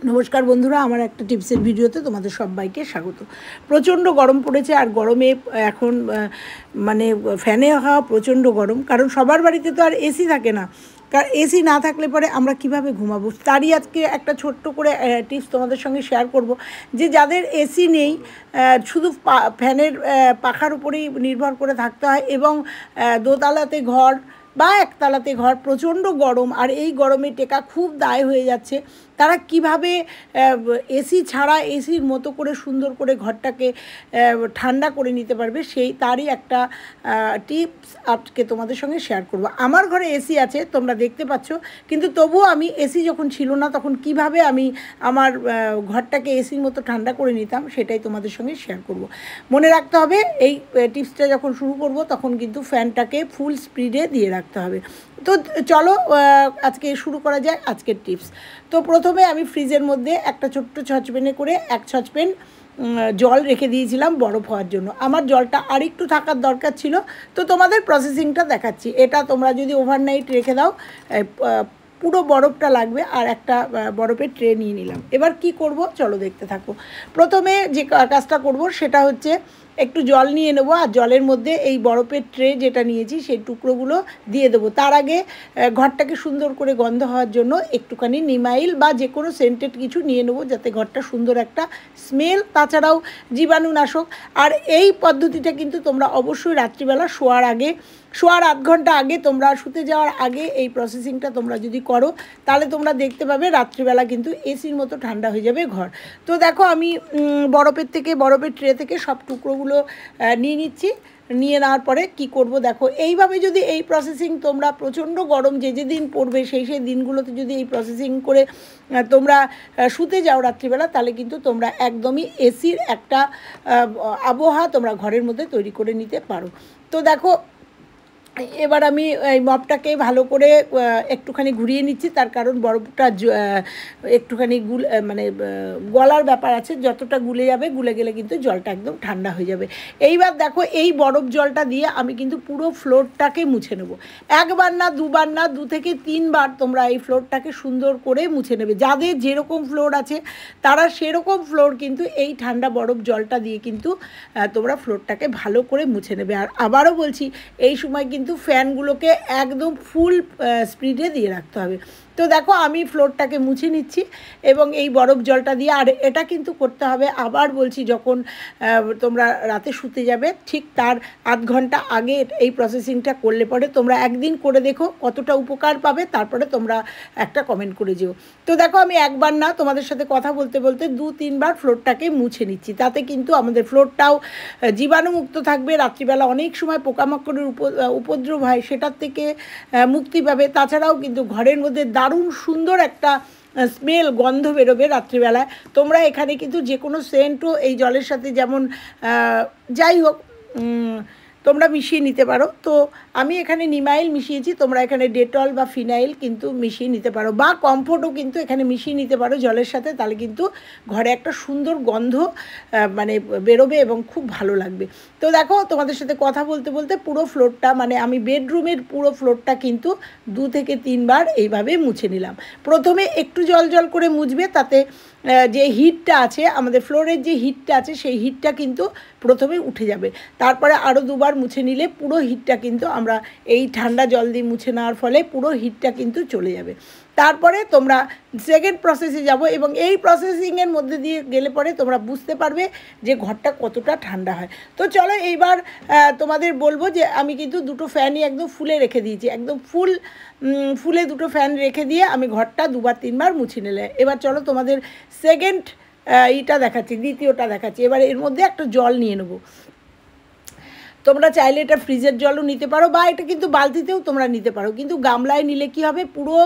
নমস্কার বন্ধুরা, আমার একটা টিপসের ভিডিওতে তোমাদের সবাইকে স্বাগত। প্রচণ্ড গরম পড়েছে, আর গরমে এখন মানে ফ্যানে হাওয়া প্রচণ্ড গরম, কারণ সবার বাড়িতে তো আর এসি থাকে না। কারণ এসি না থাকলে পরে আমরা কিভাবে ঘুমাবো, তারই আজকে একটা ছোট্ট করে টিপস তোমাদের সঙ্গে শেয়ার করব। যে যাদের এসি নেই, শুধু ফ্যানের পাখার উপরেই নির্ভর করে থাকতে হয়, এবং দোতলাতে ঘর বা একতলাতে ঘর, প্রচণ্ড গরম, আর এই গরমে টেকা খুব দায় হয়ে যাচ্ছে। তারা কিভাবে এসি ছাড়া এসির মতো করে সুন্দর করে ঘরটাকে ঠান্ডা করে নিতে পারবে, তারই একটা টিপস আজকে তোমাদের সঙ্গে শেয়ার করব। আমার ঘরে এসি আছে, তোমরা দেখতে পাচ্ছ, কিন্তু তবুও আমি এসি যখন ছিল না তখন কিভাবে আমি আমার ঘরটাকে এসির মতো ঠান্ডা করে নিতাম, সেটাই তোমাদের সঙ্গে শেয়ার করব। মনে রাখতে হবে, এই টিপসটা যখন শুরু করব তখন কিন্তু ফ্যানটাকে ফুল স্পিডে দিয়ে রাখতে হবে। তো চলো আজকে শুরু করা যায় আজকের টিপস। তো প্রথমে আমি ফ্রিজের মধ্যে একটা ছোট্ট সসপ্যানে করে 1 সসপ্যান জল রেখে দিয়েছিলাম বরফ হওয়ার জন্য। আমার জলটা আর একটু থাকার দরকার ছিল, তো তোমাদের প্রসেসিংটা দেখাচ্ছি। এটা তোমরা যদি ওভারনাইট রেখে দাও, পুরো বরফটা লাগবে। আর একটা বরফের ট্রে নিয়ে নিলাম। এবার কি করব চলো দেখতে থাকো। প্রথমে যে কাজটা করব সেটা হচ্ছে, একটু জল নিয়ে নেবো, আর জলের মধ্যে এই বরফের ট্রে যেটা নিয়েছি সেই টুকরোগুলো দিয়ে দেবো। তার আগে ঘরটাকে সুন্দর করে গন্ধ হওয়ার জন্য একটুখানি নিমাইল বা যে কোনো সেন্টেড কিছু নিয়ে নেবো, যাতে ঘরটা সুন্দর একটা স্মেল, তাছাড়াও জীবাণুনাশক। আর এই পদ্ধতিটা কিন্তু তোমরা অবশ্যই রাত্রিবেলা শোয়ার আধ ঘন্টা আগে, তোমরা শুতে যাওয়ার আগে এই প্রসেসিংটা তোমরা যদি করো, তাহলে তোমরা দেখতে পাবে রাত্রিবেলা কিন্তু এসির মতো ঠান্ডা হয়ে যাবে ঘর। তো দেখো, আমি বরফের ট্রে থেকে সব টুকরোগুলো নিয়ে নিচ্ছি। নিয়ে নেওয়ার পরে কি করব দেখো, এইভাবে যদি এই প্রসেসিং তোমরা, প্রচণ্ড গরম যে দিন পড়বে সেই দিনগুলোতে যদি এই প্রসেসিং করে তোমরা শুতে যাও রাত্রিবেলা, তাহলে কিন্তু তোমরা একদমই এসির একটা আবহাওয়া তোমরা ঘরের মধ্যে তৈরি করে নিতে পারো। তো দেখো, এবার আমি এই মপটাকে ভালো করে একটুখানি ঘুরিয়ে নিচ্ছি, তার কারণ বরফটা একটুখানি মানে গলার ব্যাপার আছে। যতটা গুলে যাবে, গুলে গেলে কিন্তু জলটা একদম ঠান্ডা হয়ে যাবে। এইবার দেখো, এই বরফ জলটা দিয়ে আমি কিন্তু পুরো ফ্লোরটাকে মুছে নেব। একবার না, দুবার না, 2 থেকে 3 বার তোমরা এই ফ্লোরটাকে সুন্দর করে মুছে নেবে। যাদের যেরকম ফ্লোর আছে তারা সেরকম ফ্লোর কিন্তু এই ঠান্ডা বরফ জলটা দিয়ে কিন্তু তোমরা ফ্লোরটাকে ভালো করে মুছে নেবে। আর আবারও বলছি, এই সময় কিন্তু ফ্যানগুলোকে একদম ফুল স্পিডে দিয়ে রাখতে হবে। তো দেখো, আমি ফ্লোরটাকে মুছে নিচ্ছি এবং এই বরফ জলটা দিয়ে। আর এটা কিন্তু করতে হবে, আবার বলছি, যখন তোমরা রাতে শুতে যাবে ঠিক তার আধ ঘন্টা আগে এই প্রসেসিংটা করলে পরে তোমরা একদিন করে দেখো কতটা উপকার পাবে, তারপরে তোমরা একটা কমেন্ট করে যেও। তো দেখো, আমি একবার না, তোমাদের সাথে কথা বলতে বলতে 2-3 বার ফ্লোরটাকে মুছে নিচ্ছি। তাতে কিন্তু আমাদের ফ্লোরটাও জীবাণুমুক্ত থাকবে। রাত্রিবেলা অনেক সময় পোকামাকড়ের উপদ্রব হয়, সেটার থেকে মুক্তি পাবে। তাছাড়াও কিন্তু ঘরের মধ্যে দারুণ সুন্দর একটা স্মেল, গন্ধ বেরোবে রাত্রিবেলায়। তোমরা এখানে কিন্তু যে কোনো সেন্টও এই জলের সাথে, যেমন যাই হোক, তোমরা মিশিয়ে নিতে পারো। তো আমি এখানে নিমাইল মিশিয়েছি, তোমরা এখানে ডেটল বা ফিনাইল কিন্তু মিশিয়ে নিতে পারো, বা কমফোর্টও কিন্তু এখানে মিশিয়ে নিতে পারো জলের সাথে। তাহলে কিন্তু ঘরে একটা সুন্দর গন্ধ মানে বেরোবে এবং খুব ভালো লাগবে। তো দেখো, তোমাদের সাথে কথা বলতে বলতে পুরো ফ্লোরটা, মানে আমি বেডরুমের পুরো ফ্লোরটা কিন্তু 2 থেকে 3 বার এইভাবে মুছে নিলাম। প্রথমে একটু জল করে মুছবে, তাতে যে হিটটা আছে, আমাদের ফ্লোরের যে হিটটা আছে, সেই হিটটা কিন্তু প্রথমে উঠে যাবে। তারপরে আরও 2 বার মুছে নিলে পুরো হিটটা কিন্তু, আমরা এই ঠান্ডা জল দিয়ে মুছে নেওয়ার ফলে পুরো হিটটা কিন্তু চলে যাবে। তারপরে তোমরা সেকেন্ড প্রসেসে যাব, এবং এই প্রসেসিংয়ের মধ্যে দিয়ে গেলে পরে তোমরা বুঝতে পারবে যে ঘরটা কতটা ঠান্ডা হয়। তো চলো, এইবার তোমাদের বলবো যে আমি কিন্তু 2টো ফ্যানই একদম ফুলে রেখে দিয়েছি, একদম ফুলে 2টো ফ্যান রেখে দিয়ে আমি ঘরটা 2-3 বার মুছে নিলে। এবার চলো তোমাদের সেকেন্ড দেখাচ্ছি, দ্বিতীয়টা দেখাচ্ছি। এবার এর মধ্যে একটা জল নিয়ে নেবো। তোমরা চাইলে এটা ফ্রিজের জলও নিতে পারো, বা এটা কিন্তু বালতিতেও তোমরা নিতে পারো। কিন্তু গামলায় নিলে কি হবে, পুরো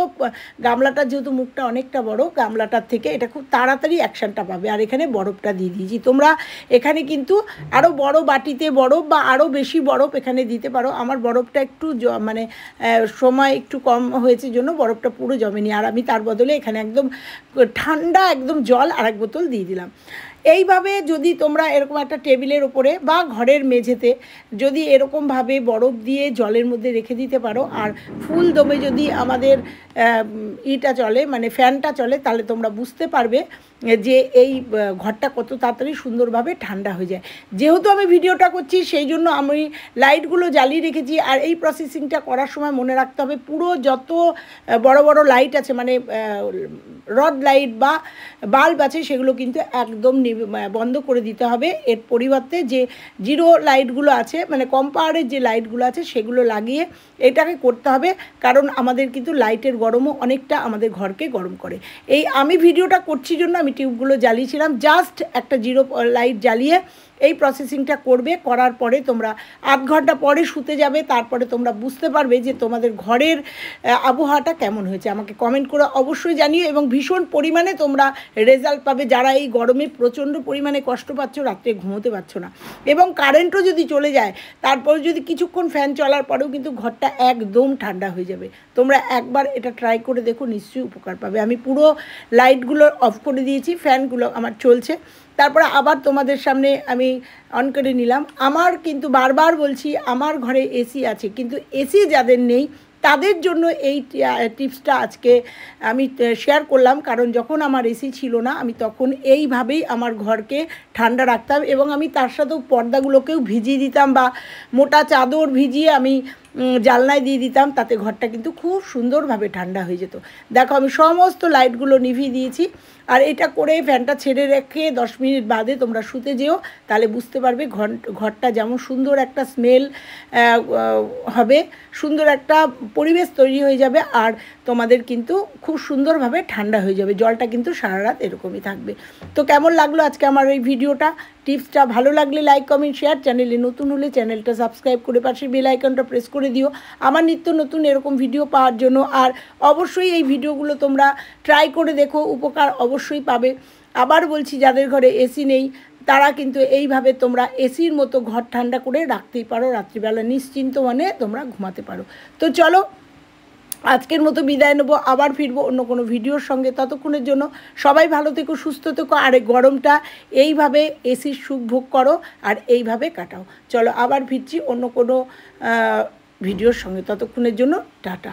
গামলাটার যেহেতু মুখটা অনেকটা বড়, গামলাটার থেকে এটা খুব তাড়াতাড়ি অ্যাকশানটা পাবে। আর এখানে বরফটা দিয়ে দিয়েছি। তোমরা এখানে কিন্তু আরও বড় বাটিতে বরফ, বা আরও বেশি বরফ এখানে দিতে পারো। আমার বরফটা একটু মানে সময় একটু কম হয়েছে জন্য বরফটা পুরো জমেনি। আর আমি তার বদলে এখানে একদম ঠান্ডা একদম জল 1 বোতল দিয়ে দিলাম। এইভাবে যদি তোমরা এরকম একটা টেবিলের ওপরে বা ঘরের মেঝেতে যদি এরকমভাবে বরফ দিয়ে জলের মধ্যে রেখে দিতে পারো, আর ফুল দমে যদি আমাদের ইটা চলে মানে ফ্যানটা চলে, তাহলে তোমরা বুঝতে পারবে যে এই ঘরটা কত তাড়াতাড়ি সুন্দরভাবে ঠান্ডা হয়ে যায়। যেহেতু আমি ভিডিওটা করছি সেই জন্য আমি লাইটগুলো জ্বালিয়ে রেখেছি। আর এই প্রসেসিংটা করার সময় মনে রাখতে হবে পুরো যত বড় বড় লাইট আছে মানে রড লাইট বা বাল্ব আছে সেগুলো কিন্তু একদম বন্ধ করে দিতে হবে। এর পরিবর্তে যে জিরো লাইটগুলো আছে মানে কম পাওয়ারের যে লাইটগুলো আছে সেগুলো লাগিয়ে এটাকে করতে হবে, কারণ আমাদের কিন্তু লাইটের গরমও অনেকটা আমাদের ঘরকে গরম করে। এই আমি ভিডিওটা করছি জন্য আমি টিউবগুলো জ্বালিয়েছিলাম, জাস্ট একটা জিরো লাইট জ্বালিয়ে এই প্রসেসিংটা করবে। করার পরে তোমরা 8 ঘন্টা পরে শুতে যাবে, তারপরে তোমরা বুঝতে পারবে যে তোমাদের ঘরের আবহাওয়াটা কেমন হয়েছে। আমাকে কমেন্ট করে অবশ্যই জানিও, এবং ভীষণ পরিমাণে তোমরা রেজাল্ট পাবে যারা এই গরমে প্রচণ্ড পরিমাণে কষ্ট পাচ্ছ, রাত্রে ঘুমোতে পারছো না, এবং কারেন্টও যদি চলে যায় তারপরে যদি কিছুক্ষণ ফ্যান চলার পরেও কিন্তু ঘরটা একদম ঠান্ডা হয়ে যাবে। তোমরা একবার এটা ট্রাই করে দেখো, নিশ্চয়ই উপকার পাবে। আমি পুরো লাইটগুলো অফ করে দিয়েছি, ফ্যানগুলো আমার চলছে, তারপরে আবার তোমাদের সামনে আমি অন করে নিলাম। আমার কিন্তু বারবার বলছি আমার ঘরে এসি আছে, কিন্তু এসি যাদের নেই তাদের জন্য এই টিপসটা আজকে আমি শেয়ার করলাম। কারণ যখন আমার এসি ছিল না আমি তখন এইভাবেই আমার ঘরকে ঠান্ডা রাখতাম, এবং আমি তার সাথেও পর্দাগুলোকেও ভিজিয়ে দিতাম বা মোটা চাদর ভিজিয়ে আমি জানলায় দিয়ে দিতাম, তাতে ঘরটা কিন্তু খুব সুন্দরভাবে ঠান্ডা হয়ে যেত। দেখো আমি সমস্ত লাইটগুলো নিভিয়ে দিয়েছি, আর এটা করে ফ্যানটা ছেড়ে রেখে 10 মিনিট বাদে তোমরা শুতে যেও, তাহলে বুঝতে পারবে ঘরটা যেমন সুন্দর একটা স্মেল হবে, সুন্দর একটা পরিবেশ তৈরি হয়ে যাবে, আর তোমাদের কিন্তু খুব সুন্দরভাবে ঠান্ডা হয়ে যাবে। জলটা কিন্তু সারা রাত এরকমই থাকবে। তো কেমন লাগলো আজকে আমার এই ভিডিওটা, টিপসটা ভালো লাগলে লাইক কমেন্ট শেয়ার, চ্যানেলে নতুন হলে চ্যানেলটা সাবস্ক্রাইব করে পাশে বেল আইকনটা প্রেস করে দিও আমার নিত্য নতুন এরকম ভিডিও পাওয়ার জন্য। আর অবশ্যই এই ভিডিওগুলো তোমরা ট্রাই করে দেখো, উপকার অবশ্যই পাবে। আবার বলছি যাদের ঘরে এসি নেই তারা কিন্তু এইভাবে তোমরা এসির মতো ঘর ঠান্ডা করে রাখতেই পারো, রাত্রিবেলা নিশ্চিন্ত মনে তোমরা ঘুমাতে পারো। তো চলো আজকের মতো বিদায় নেবো, আবার ফিরবো অন্য কোনো ভিডিওর সঙ্গে। ততক্ষণের জন্য সবাই ভালো থেকো, সুস্থ থেকো, আর এই গরমটা এইভাবে এসির সুখ ভোগ করো আর এইভাবে কাটাও। চলো আবার ফিরছি অন্য কোনো ভিডিওর সঙ্গে, ততক্ষণের জন্য টাটা।